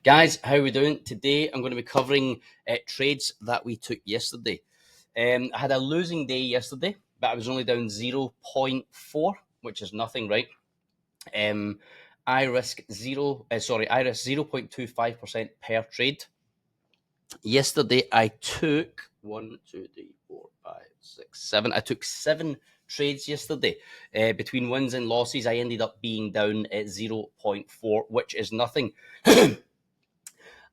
Guys, how are we doing? Today I'm going to be covering trades that we took yesterday. I had a losing day yesterday, but I was only down 0.4, which is nothing, right? I risked 0.25% per trade. Yesterday I took 1, 2, 3, 4, 5, 6, 7. I took 7 trades yesterday. Between wins and losses, I ended up being down at 0.4, which is nothing.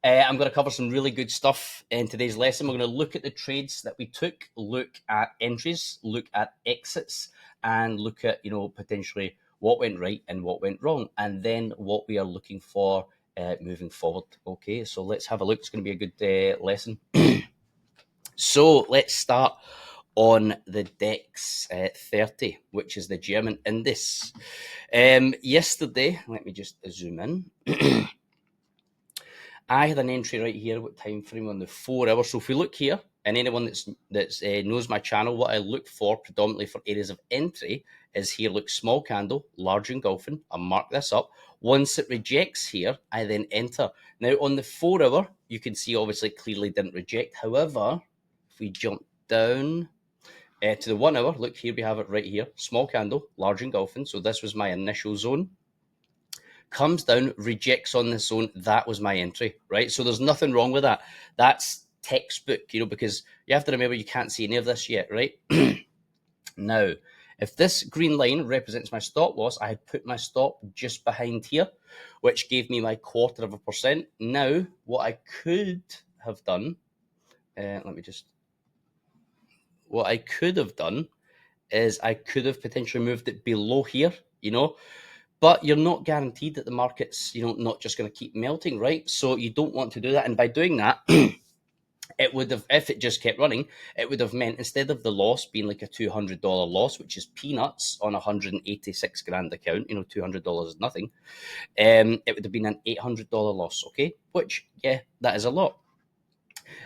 I'm going to cover some really good stuff in today's lesson. We're going to look at the trades that we took, look at entries, look at exits, and look at, potentially what went right and what went wrong, and then what we are looking for moving forward. Okay, so let's have a look. It's going to be a good lesson. So let's start on the DAX 30, which is the German index. Yesterday, let me just zoom in. I had an entry right here. What time frame on the 4 hours? So if we look here, and anyone that's knows my channel, what I look for predominantly for areas of entry is here. Look, small candle, large engulfing. I mark this up. Once it rejects here, I then enter. Now on the 4 hour, you can see obviously clearly didn't reject. However, if we jump down to the 1 hour, look here, we have it right here. Small candle, large engulfing. So this was my initial zone. Comes down, rejects on this zone. That was my entry, right? So there's nothing wrong with that. That's textbook, because you have to remember you can't see any of this yet, right? Now, if this green line represents my stop loss, I had put my stop just behind here, which gave me my 0.25%. Now, what I could have done, what I could have done is I could have potentially moved it below here, but you're not guaranteed that the market's, not just going to keep melting, right? So you don't want to do that. And by doing that, it would have, if it just kept running, it would have meant instead of the loss being like a $200 loss, which is peanuts on a 186 grand account, $200 is nothing. It would have been an $800 loss, okay? Which, yeah, that is a lot.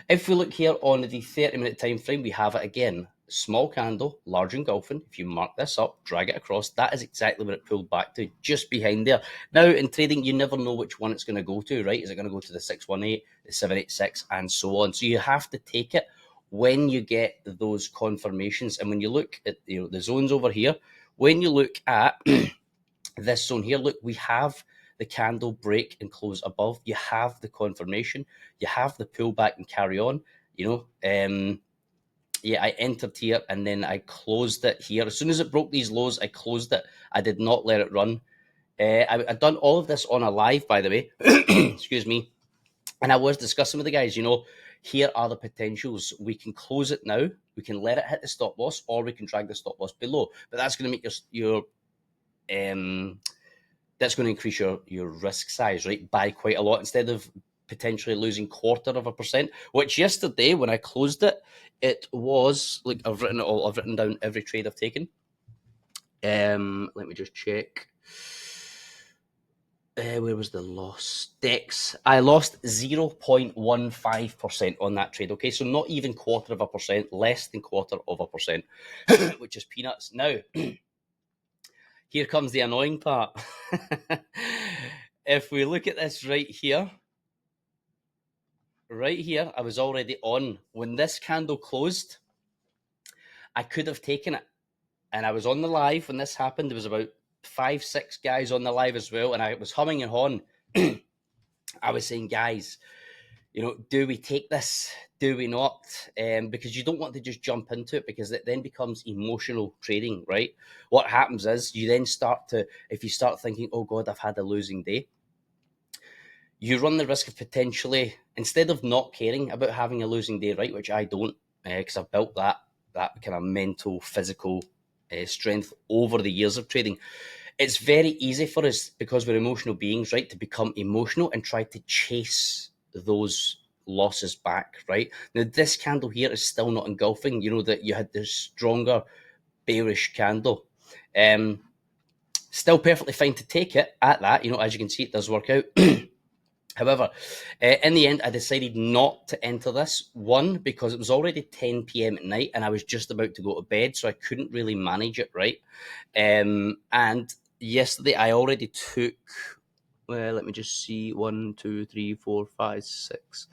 If we look here on the 30-minute time frame, we have it again. Small candle, large engulfing. If you mark this up, drag it across, that is exactly where it pulled back to, just behind there. Now, in trading, you never know which one it's going to go to, right? Is it going to go to the 618, the 786, and so on? So you have to take it when you get those confirmations. And when you look at the zones over here, when you look at this zone here, look, we have the candle break and close above. You have the confirmation. You have the pullback and carry on. Yeah, I entered here and then I closed it here. As soon as it broke these lows, I closed it. I did not let it run. I've done all of this on a live, by the way. Excuse me. And I was discussing with the guys, here are the potentials. We can close it now. We can let it hit the stop loss, or we can drag the stop loss below. But that's going to make that's going to increase your risk size, right, by quite a lot, instead of potentially losing 0.25%, which yesterday when I closed it, it was, like, I've written down every trade I've taken. Let me just check. Where was the loss? DEX. I lost 0.15% on that trade. Okay, so not even 0.25%, less than 0.25%, which is peanuts. Now, here comes the annoying part. If we look at this right here, I was already on. When this candle closed, I could have taken it. And I was on the live when this happened. There was about 5-6 guys on the live as well. And I was humming and hawing. I was saying, guys, do we take this? Do we not? Because you don't want to just jump into it, because it then becomes emotional trading, right? What happens is you then if you start thinking, oh God, I've had a losing day, you run the risk of potentially, instead of not caring about having a losing day, right, which I don't, because I've built that kind of mental, physical strength over the years of trading. It's very easy for us, because we're emotional beings, right, to become emotional and try to chase those losses back, right? Now, this candle here is still not engulfing, that you had this stronger bearish candle. Still perfectly fine to take it at that, as you can see, it does work out. However, in the end, I decided not to enter this. One, because it was already 10 p.m. at night and I was just about to go to bed, so I couldn't really manage it, right? And yesterday, I already took Let me just see. 1, 2, 3, 4, 5, 6.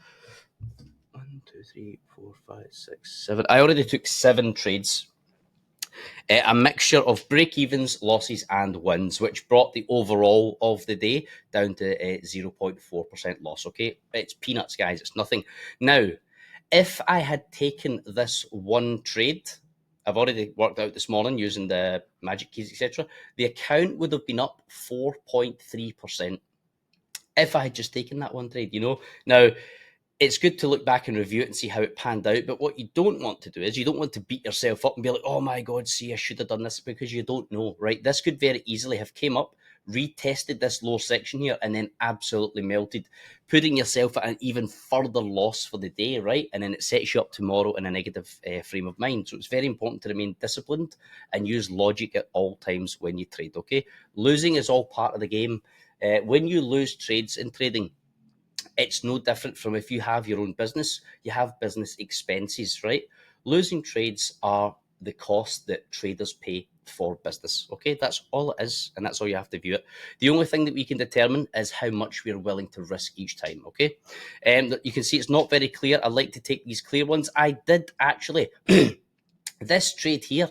1, 2, 3, 4, 5, 6, 7. I already took 7 trades. A mixture of break evens, losses, and wins, which brought the overall of the day down to 0.4% loss. Okay, it's peanuts, guys. It's nothing. Now, if I had taken this one trade, I've already worked out this morning using the magic keys, etc., the account would have been up 4.3% if I had just taken that one trade. Now, it's good to look back and review it and see how it panned out. But what you don't want to do is you don't want to beat yourself up and be like, oh my God, see, I should have done this, because you don't know, right? This could very easily have came up, retested this low section here, and then absolutely melted, putting yourself at an even further loss for the day, right? And then it sets you up tomorrow in a negative frame of mind. So it's very important to remain disciplined and use logic at all times when you trade, okay? Losing is all part of the game. When you lose trades in trading, it's no different from if you have your own business, you have business expenses, right? Losing trades are the cost that traders pay for business. Okay, that's all it is, and that's all you have to view it. The only thing that we can determine is how much we're willing to risk each time. Okay, and you can see it's not very clear. I like to take these clear ones. I did actually this trade here.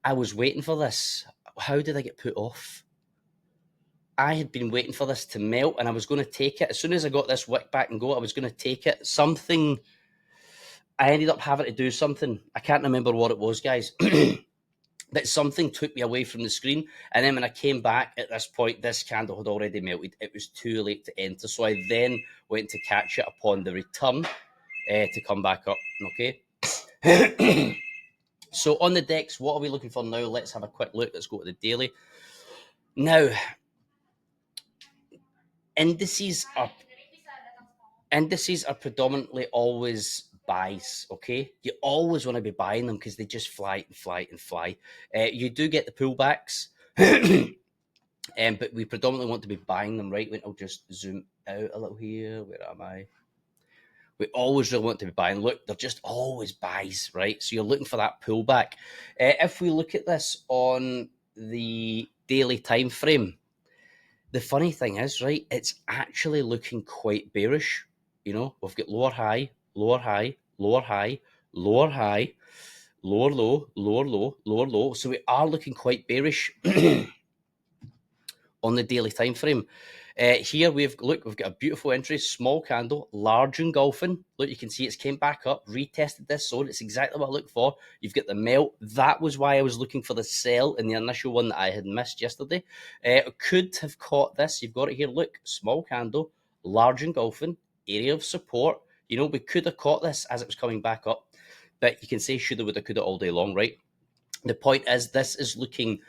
I was waiting for this. How did I get put off? I had been waiting for this to melt, and I was going to take it. As soon as I got this wick back and go, I was going to take it. I ended up having to do something. I can't remember what it was, guys. But something took me away from the screen. And then when I came back at this point, this candle had already melted. It was too late to enter. So I then went to catch it upon the return to come back up. Okay. So on the DEX, what are we looking for now? Let's have a quick look. Let's go to the daily. Now, indices are predominantly always buys. Okay, you always want to be buying them because they just fly and fly and fly. You do get the pullbacks, but we predominantly want to be buying them, right? I'll just zoom out a little here. Where am I? We always really want to be buying. Look, they're just always buys, right? So you're looking for that pullback. If we look at this on the daily time frame, the funny thing is, right, it's actually looking quite bearish. We've got lower high, lower high, lower high, lower high, lower low, lower low, lower low. So we are looking quite bearish on the daily time frame. Here we've got a beautiful entry, small candle, large engulfing. Look, you can see it's came back up, retested this zone. It's exactly what I look for. You've got the melt. That was why I was looking for the sell in the initial one that I had missed yesterday. Could have caught this. You've got it here. Look, small candle, large engulfing, area of support. We could have caught this as it was coming back up, but you can say shoulda, woulda, coulda all day long, right? The point is, this is looking,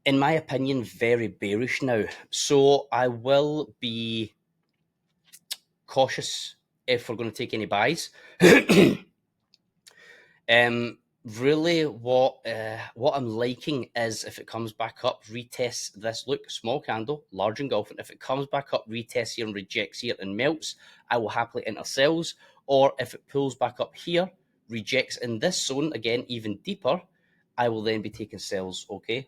in my opinion, very bearish now. So I will be cautious if we're going to take any buys. Really, what I'm liking is if it comes back up, retests this. Look, small candle, large engulfing. If it comes back up, retests here and rejects here and melts, I will happily enter sells. Or if it pulls back up here, rejects in this zone again, even deeper, I will then be taking sells. Okay.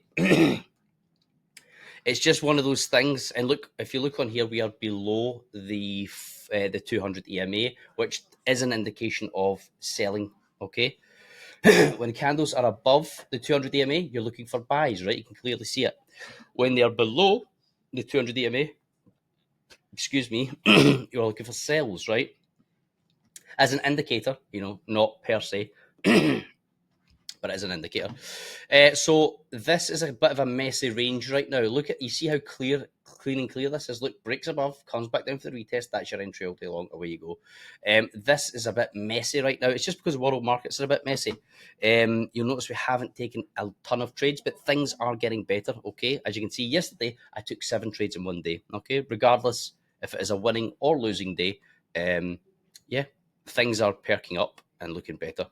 It's just one of those things. And look, if you look on here, we are below the 200 EMA, which is an indication of selling. Okay. When candles are above the 200 EMA, you're looking for buys, right? You can clearly see it. When they're below the 200 EMA, excuse me, you're looking for sells, right? As an indicator, not per se. But as an indicator. So this is a bit of a messy range right now. You see how clean and clear this is. Look, breaks above, comes back down for the retest. That's your entry all day long. Away you go. This is a bit messy right now. It's just because world markets are a bit messy. You'll notice we haven't taken a ton of trades, but things are getting better. Okay, as you can see, yesterday I took 7 trades in one day. Okay, regardless if it is a winning or losing day, yeah, things are perking up and looking better.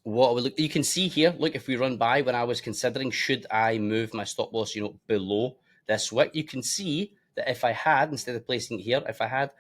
You can see here, look, if we run by, when I was considering should I move my stop loss, below this wick, you can see that if I had, instead of placing it here, if I had,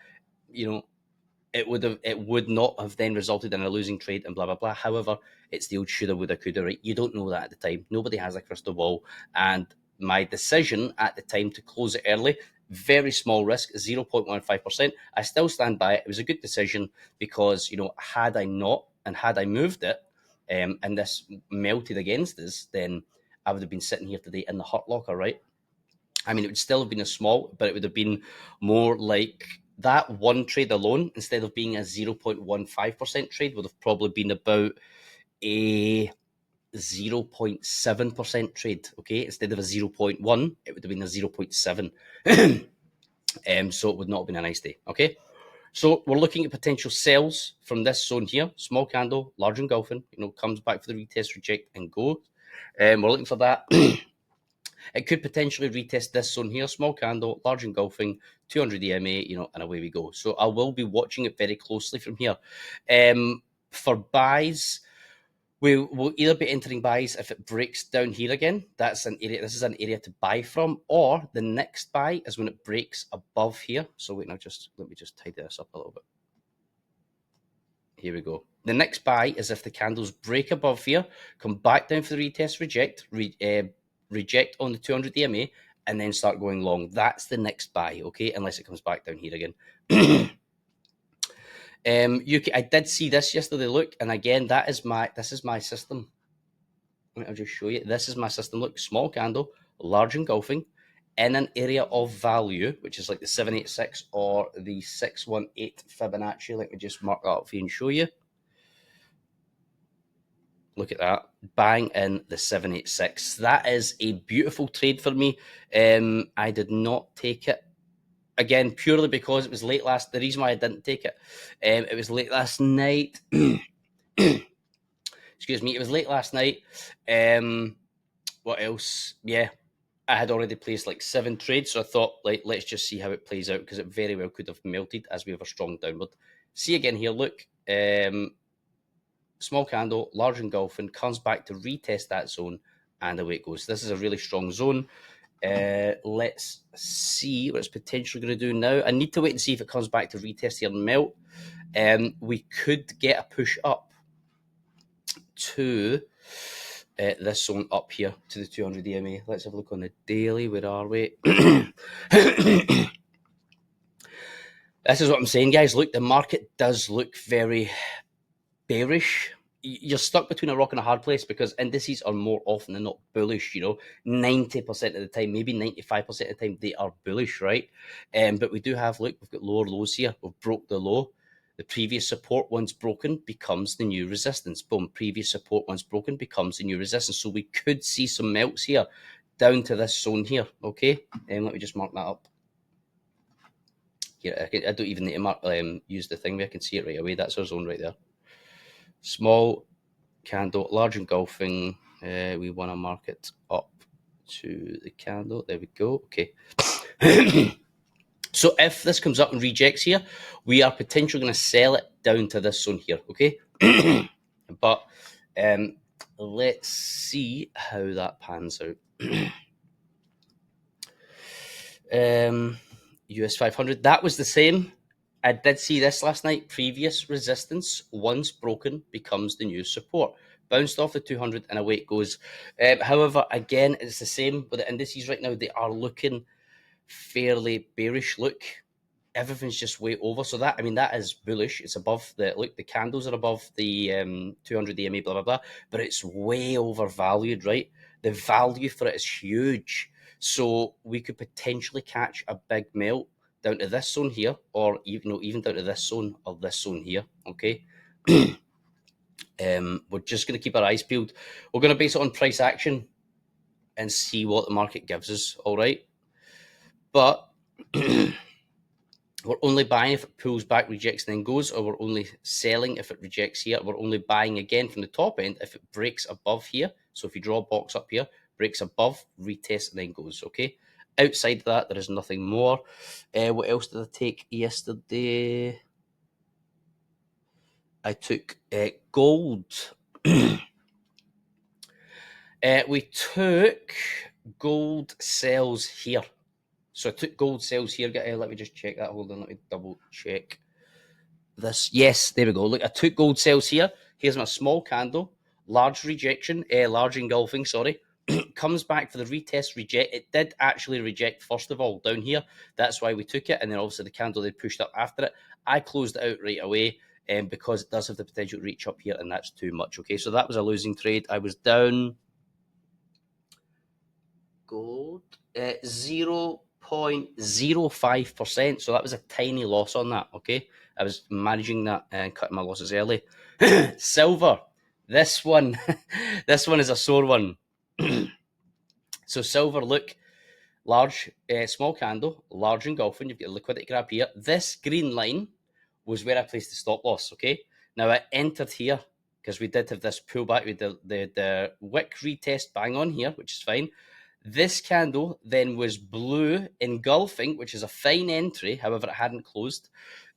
it would not have then resulted in a losing trade and blah blah blah. However, it's the old shoulda, woulda, coulda, right? You don't know that at the time. Nobody has a crystal ball, and my decision at the time to close it early. Very small risk, 0.15%. I still stand by it. It was a good decision because, had I not and had I moved it, and this melted against us, then I would have been sitting here today in the hurt locker, right? I mean, it would still have been a small, but it would have been more like that one trade alone, instead of being a 0.15% trade, would have probably been about a 0.7% trade. Okay, instead of a 0.1, it would have been a 0.7. So it would not have been a nice day. Okay, so we're looking at potential sells from this zone here. Small candle, large engulfing, comes back for the retest, reject, and go. We're looking for that. It could potentially retest this zone here. Small candle, large engulfing, 200 EMA, and away we go. So I will be watching it very closely from here. For buys, we will either be entering buys if it breaks down here again. That's an area. This is an area to buy from, or the next buy is when it breaks above here. So wait, now let me just tidy this up a little bit. Here we go. The next buy is if the candles break above here, come back down for the retest, reject, reject on the 200 EMA, and then start going long. That's the next buy, okay? Unless it comes back down here again. I did see this yesterday. Look, and again, this is my system. I'll just show you. This is my system. Look, small candle, large engulfing, in an area of value, which is like the 786 or the 618 Fibonacci. Let me just mark that up for you and show you. Look at that, bang in the 786. That is a beautiful trade for me. I did not take it. Again, purely because it was late last. The reason why I didn't take it, it was late last night. Excuse me, it was late last night. What else? Yeah, I had already placed like 7 trades, so I thought, let's just see how it plays out, because it very well could have melted as we have a strong downward. See again here, look. Small candle, large engulfing, comes back to retest that zone, and away it goes. This is a really strong zone. Let's see what it's potentially going to do now. I need to wait and see if it comes back to retest here and melt. We could get a push up to this zone up here to the 200 EMA. Let's have a look on the daily. Where are we? This is what I'm saying, guys. Look, the market does look very bearish. You're stuck between a rock and a hard place, because indices are more often than not bullish. 90% of the time, maybe 95% of the time, they are bullish, right? But we do have, look, we've got lower lows here. We've broke the low. The previous support, once broken, becomes the new resistance. Boom. Previous support, once broken, becomes the new resistance. So we could see some melts here down to this zone here. Okay. Let me just mark that up. Here, I don't even need to use the thing. I can see it right away. That's our zone right there. Small candle, large engulfing. We want to mark it up to the candle. There we go. Okay. So if this comes up and rejects here, we are potentially going to sell it down to this zone here. Okay. But let's see how that pans out. US 500. That was the same. I did see this last night. Previous resistance, once broken, becomes the new support. Bounced off the 200 and away it goes. However, again, it's the same with the indices right now. They are looking fairly bearish. Look, everything's just way over. So that is bullish. It's above the candles are above the 200 EMA, blah, blah, blah. But it's way overvalued, right? The value for it is huge. So we could potentially catch a big melt down to this zone here, or even down to this zone or this zone here. Okay. We're just going to keep our eyes peeled. We're going to base it on price action and see what the market gives us. All right. But we're only buying if it pulls back, rejects, and then goes, or we're only selling if it rejects here. We're only buying again from the top end if it breaks above here. So if you draw a box up here, breaks above, retests, and then goes. Okay. Outside of that, there is nothing more. What else did I take yesterday? I took gold. We took gold sells here. So I took gold sells here. Let me just check that. Hold on. Let me double check this. Yes, there we go. Look, I took gold sells here. Here's my small candle. Large rejection. Large engulfing, sorry. comes back for the retest, reject. It did actually reject first of all down here. That's why we took it, and then obviously the candle they pushed up after it. I closed it out right away because it does have the potential to reach up here, and that's too much. Okay, so that was a losing trade. I was down gold 0.05%, so that was a tiny loss on that. Okay, I was managing that and cutting my losses early. Silver, this one this one is a sore one. So silver, look, large small candle, large engulfing, you've got a liquidity grab here. This green line was where I placed the stop loss. Okay, now I entered here because we did have this pullback with the wick retest bang on here, which is fine. This candle then was blue engulfing, which is a fine entry. However, it hadn't closed.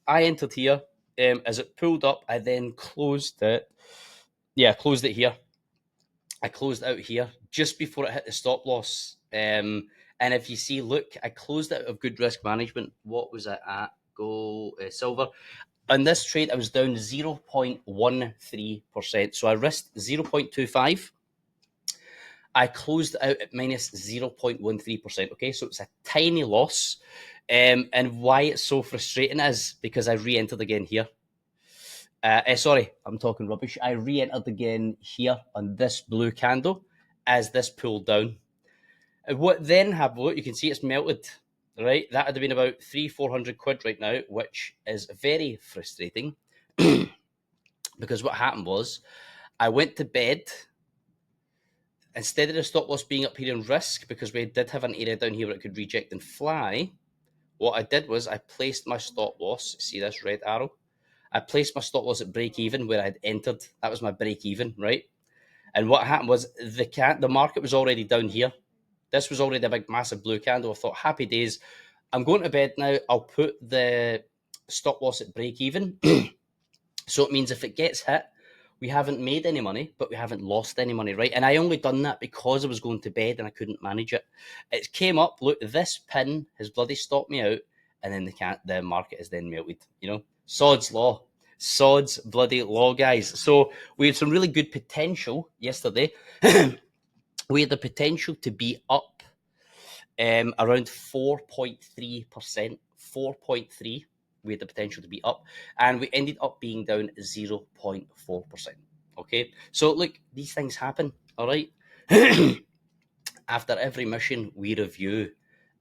I entered here. As it pulled up, I then closed it. Yeah, I closed it here. I closed out here just before it hit the stop loss. And if you see, look, I closed out of good risk management. What was it at? Silver. On this trade, I was down 0.13%. So I risked 0.25. I closed out at minus 0.13%. Okay, so it's a tiny loss. And why it's so frustrating is because I re-entered again here. Sorry, I'm talking rubbish. I re-entered again here on this blue candle as this pulled down. And what then happened, look, you can see it's melted, right? That would have been about 300-400 quid right now, which is very frustrating. Because what happened was I went to bed. Instead of the stop loss being up here in risk, because we did have an area down here where it could reject and fly, what I did was I placed my stop loss. See this red arrow? I placed my stop loss at break even where I had entered. That was my break even, right? And what happened was the market was already down here. This was already a big, massive blue candle. I thought, happy days. I'm going to bed now. I'll put the stop loss at break even. So it means if it gets hit, we haven't made any money, but we haven't lost any money, right? And I only done that because I was going to bed and I couldn't manage it. It came up, look, this pin has bloody stopped me out, and then the market is then melted, you know? Sod's law. Sod's bloody law, guys. So we had some really good potential yesterday. We had the potential to be up around 4.3%. 4.3. We had the potential to be up, and we ended up being down 0.4%. Okay, so look, these things happen. All right. After every mission, we review.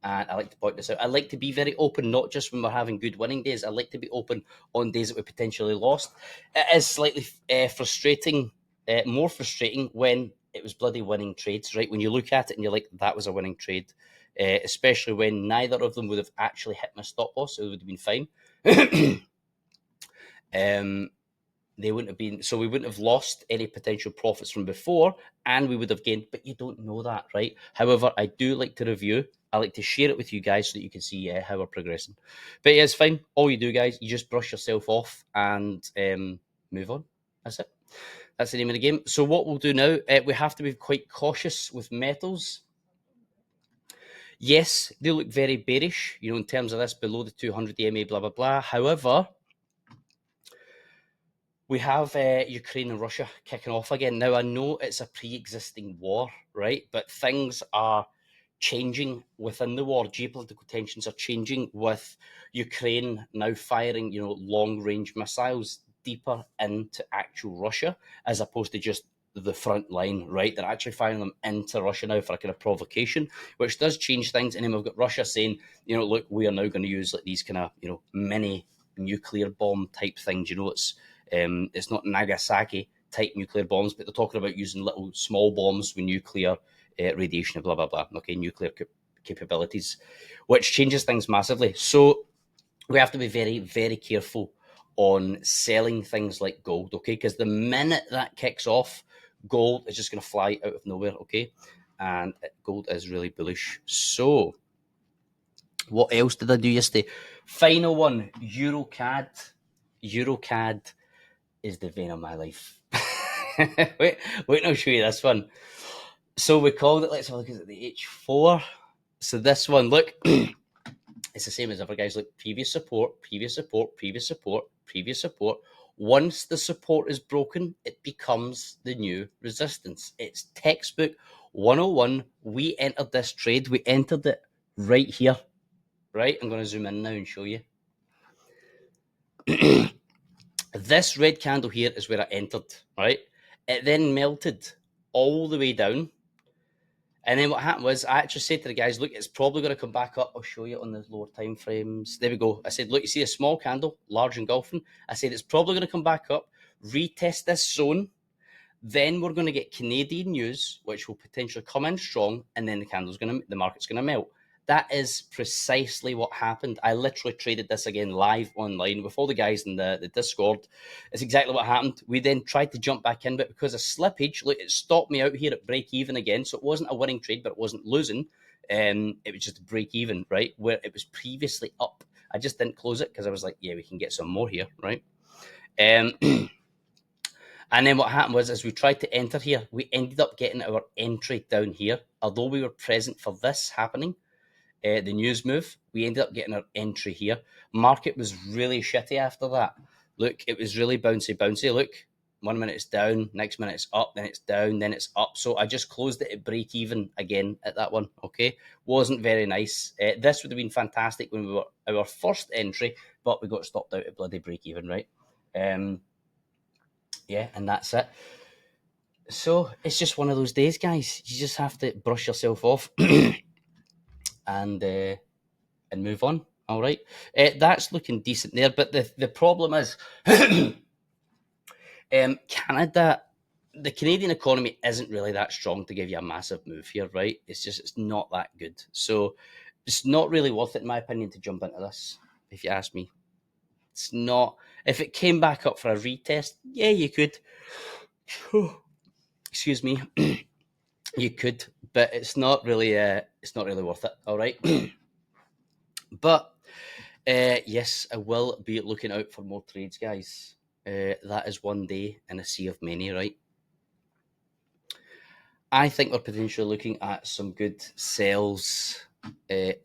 And I like to point this out. I like to be very open, not just when we're having good winning days. I like to be open on days that we potentially lost. It is slightly frustrating, more frustrating when it was bloody winning trades, right? When you look at it and you're like, that was a winning trade, especially when neither of them would have actually hit my stop loss. It would have been fine. They wouldn't have been, so we wouldn't have lost any potential profits from before, and we would have gained, but you don't know that, right? However, I do like to review. I like to share it with you guys so that you can see how we're progressing. But yeah, it's fine. All you do, guys, you just brush yourself off and move on. That's it. That's the name of the game. So what we'll do now, we have to be quite cautious with metals. Yes, they look very bearish, you know, in terms of this below the 200 EMA, blah, blah, blah. However, we have Ukraine and Russia kicking off again. Now, I know it's a pre-existing war, right? But things are changing within the war. Geopolitical tensions are changing with Ukraine now firing, you know, long-range missiles deeper into actual Russia, as opposed to just the front line, right? They're actually firing them into Russia now for a kind of provocation, which does change things. And then we've got Russia saying, you know, look, we are now going to use like these kind of, you know, mini nuclear bomb type things. You know, it's not Nagasaki type nuclear bombs, but they're talking about using little small bombs with nuclear radiation, blah, blah, blah. Okay, nuclear capabilities, which changes things massively. So we have to be very, very careful on selling things like gold, okay? Because the minute that kicks off, gold is just going to fly out of nowhere, okay? And gold is really bullish. So what else did I do yesterday? Final one, EuroCAD. EuroCAD is the vein of my life. wait, I'll show you this one. So we called it, let's have a look at the H4. So this one, look, it's the same as ever, guys. Look, previous support, previous support, previous support, previous support. Once the support is broken, it becomes the new resistance. It's textbook 101, we entered this trade. We entered it right here, right? I'm going to zoom in now and show you. This red candle here is where I entered, right? It then melted all the way down. And then what happened was I actually said to the guys, look, it's probably going to come back up. I'll show you on the lower time frames. There we go. I said, look, you see a small candle, large engulfing. I said, it's probably going to come back up, retest this zone. Then we're going to get Canadian news, which will potentially come in strong, and then the market's going to melt. That is precisely what happened. I literally traded this again live online with all the guys in the Discord. It's exactly what happened. We then tried to jump back in, but because of slippage, look, it stopped me out here at break even again. So it wasn't a winning trade, but it wasn't losing. It was just a break even, right? Where it was previously up. I just didn't close it because I was like, yeah, we can get some more here, right? And then what happened was, as we tried to enter here, we ended up getting our entry down here. Although we were present for this happening, the news move, we ended up getting our entry here. Market was really shitty after that. Look, it was really bouncy. Look, 1 minute it's down, next minute it's up, then it's down, then it's up. So I just closed it at break even again at that one, okay? Wasn't very nice. This would have been fantastic when we were our first entry, but we got stopped out at bloody break even, right? Yeah, and that's it. So it's just one of those days, guys. You just have to brush yourself off and move on. All right, that's looking decent there. But the problem is, Canada, the Canadian economy isn't really that strong to give you a massive move here, right? It's not that good. So it's not really worth it, in my opinion, to jump into this. If you ask me, it's not. If it came back up for a retest, yeah, you could. Excuse me. You could, but it's not really worth it. All right. But yes, I will be looking out for more trades, guys. That is one day in a sea of many, right? I think we're potentially looking at some good sells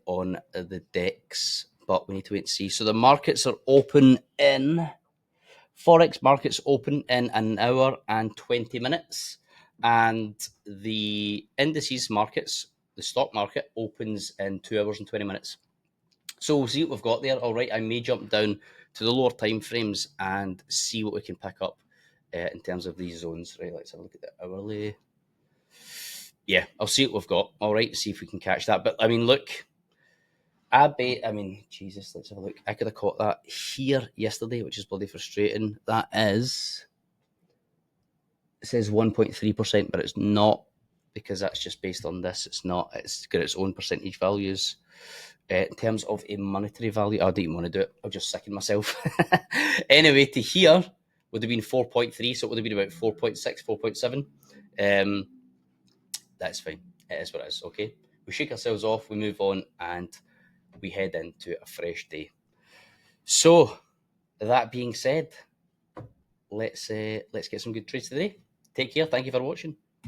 on the DEX, but we need to wait and see. So the markets are open in Forex markets open in an hour and 20 minutes, and the indices markets, the stock market, opens in 2 hours and 20 minutes. So we'll see what we've got there. All right, I may jump down to the lower time frames and see what we can pick up in terms of these zones. Right, let's have a look at the hourly. Yeah, I'll see what we've got. All right, see if we can catch that. But I mean, look, Jesus, let's have a look. I could have caught that here yesterday, which is bloody frustrating. That is, it says 1.3%, but it's not, because that's just based on this. It's not. It's got its own percentage values. In terms of a monetary value, I don't even want to do it. I'll just sicken myself. Anyway, to here would have been 4.3, so it would have been about 4.6, 4.7. That's fine. It is what it is, okay? We shake ourselves off, we move on, and we head into a fresh day. So, that being said, let's get some good trades today. Take care. Thank you for watching.